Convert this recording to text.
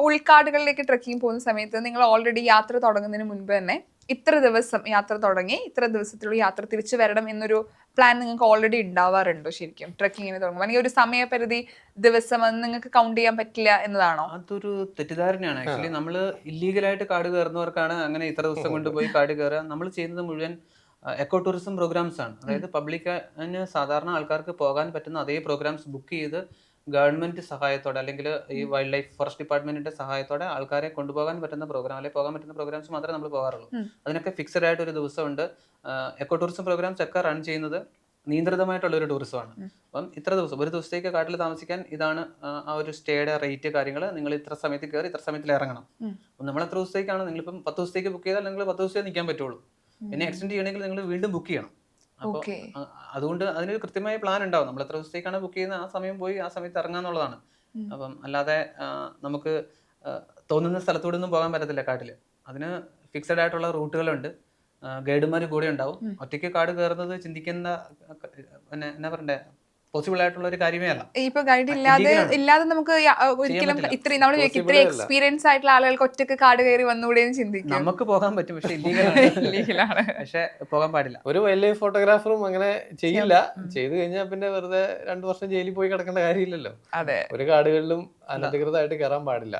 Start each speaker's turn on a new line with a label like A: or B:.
A: ഉൾക്കാടുകളിലേക്ക് trekking പോകുന്ന സമയത്ത് നിങ്ങൾ ഓൾറെഡി യാത്ര തുടങ്ങുന്നതിന് മുൻപ് തന്നെ ഇത്ര ദിവസം യാത്ര തുടങ്ങി ഇത്ര ദിവസത്തിലുള്ള യാത്ര തിരിച്ചു വരണം എന്നൊരു പ്ലാൻ നിങ്ങൾക്ക് ഓൾറെഡി ഉണ്ടാവാറുണ്ടോ ശരിക്കും ട്രക്കിങ്ങിന് തുടങ്ങുമ്പോൾ അല്ലെങ്കിൽ ഒരു സമയപരിധി ദിവസം അത് നിങ്ങൾക്ക് കൗണ്ട് ചെയ്യാൻ പറ്റില്ല എന്നതാണോ?
B: അതൊരു തെറ്റിദ്ധാരണയാണ്. ആക്ച്വലി നമ്മൾ ഇല്ലീഗലായിട്ട് കാട് കയറുന്നവർക്കാണ് അങ്ങനെ ഇത്ര ദിവസം കൊണ്ട് പോയി കാട് കയറുക. നമ്മൾ ചെയ്യുന്നത് മുഴുവൻ എക്കോ ടൂറിസം പ്രോഗ്രാംസ് ആണ്. അതായത് പബ്ലിക്കിന് സാധാരണ ആൾക്കാർക്ക് പോകാൻ പറ്റുന്ന അതേ പ്രോഗ്രാംസ് ബുക്ക് ചെയ്ത് ഗവൺമെന്റ് സഹായത്തോടെ അല്ലെങ്കിൽ ഈ വൈൽഡ് ലൈഫ് ഫോറസ്റ്റ് ഡിപ്പാർട്ട്മെന്റിന്റെ സഹായത്തോടെ ആൾക്കാരെ കൊണ്ടുപോകാൻ പറ്റുന്ന പ്രോഗ്രാം അല്ലെങ്കിൽ പോകാൻ പറ്റുന്ന പ്രോഗ്രാംസ് മാത്രമേ നമ്മൾ പോകാറുള്ളൂ. അതിനൊക്കെ ഫിക്സഡ് ആയിട്ട് ഒരു ദിവസമുണ്ട്. എക്കോ ടൂറിസം പ്രോഗ്രാംസ് ഒക്കെ റൺ ചെയ്യുന്നത് നിയന്ത്രിതമായിട്ടുള്ള ഒരു ടൂറിസമാണ്. അപ്പം ഇത്ര ദിവസം ഒരു ദിവസത്തേക്ക് കാട്ടിൽ താമസിക്കാൻ ഇതാണ് ആ ഒരു സ്റ്റേയുടെ റേറ്റ് കാര്യങ്ങൾ. നിങ്ങൾ ഇത്ര സമയത്ത് കയറി ഇത്ര സമയത്തിൽ ഇറങ്ങണം. അപ്പം നമ്മൾ എത്ര ദിവസത്തേക്കാണ് നിങ്ങളിപ്പം 10 ദിവസത്തേക്ക് ബുക്ക് ചെയ്താൽ നിങ്ങൾ 10 ദിവസത്തേക്ക് നിൽക്കാൻ പറ്റുള്ളൂ. പിന്നെ എക്സ്റ്റെൻഡ് ചെയ്യണമെങ്കിൽ നിങ്ങൾ വീണ്ടും ബുക്ക് ചെയ്യണം. അപ്പോൾ അതുകൊണ്ട് അതിനൊരു കൃത്യമായ പ്ലാൻ ഉണ്ടാവും. നമ്മൾ എത്ര ദിവസത്തേക്കാണ് ബുക്ക് ചെയ്യുന്നത് ആ സമയം പോയി ആ സമയത്ത് ഇറങ്ങാന്നുള്ളതാണ്. അപ്പം അല്ലാതെ നമുക്ക് തോന്നുന്ന സ്ഥലത്തൂടെ ഒന്നും പോകാൻ പറ്റത്തില്ല കാട്ടിൽ. അതിന് ഫിക്സഡ് ആയിട്ടുള്ള റൂട്ടുകളുണ്ട്. ഗൈഡുമാർ കൂടെ ഉണ്ടാവും. ഒറ്റയ്ക്ക് കാട് കയറുന്നത് ചിന്തിക്കുന്ന പിന്നെ എന്നാ പറയണ്ടേ പോസിബിൾ ആയിട്ടുള്ള ഒരു കാര്യമേ അല്ല.
A: ഇപ്പൊ ഗൈഡ് ഇല്ലാതെ നമുക്ക് ഒരിക്കലും ഇത്രയും നമ്മൾ ഇത്രയും എക്സ്പീരിയൻസ് ആയിട്ടുള്ള ആളുകൾക്ക് ഒറ്റക്ക് കാട് കയറി വന്നുകൂടെയും ചിന്തിക്കും.
B: നമുക്ക് പോകാൻ പറ്റും, പക്ഷെ ഇല്ലീഗലാണ്. പക്ഷെ പോകാൻ പാടില്ല.
C: ഒരു വൈൽഡ് ലൈഫ് ഫോട്ടോഗ്രാഫറും അങ്ങനെ ചെയ്യില്ല. ചെയ്തു കഴിഞ്ഞാൽ പിന്നെ വെറുതെ 2 വർഷം ജയിലിൽ പോയി കിടക്കേണ്ട കാര്യമില്ലല്ലോ.
A: അതെ,
C: ഒരു കാടുകളിലും അനധികൃതമായിട്ട് കയറാൻ പാടില്ല.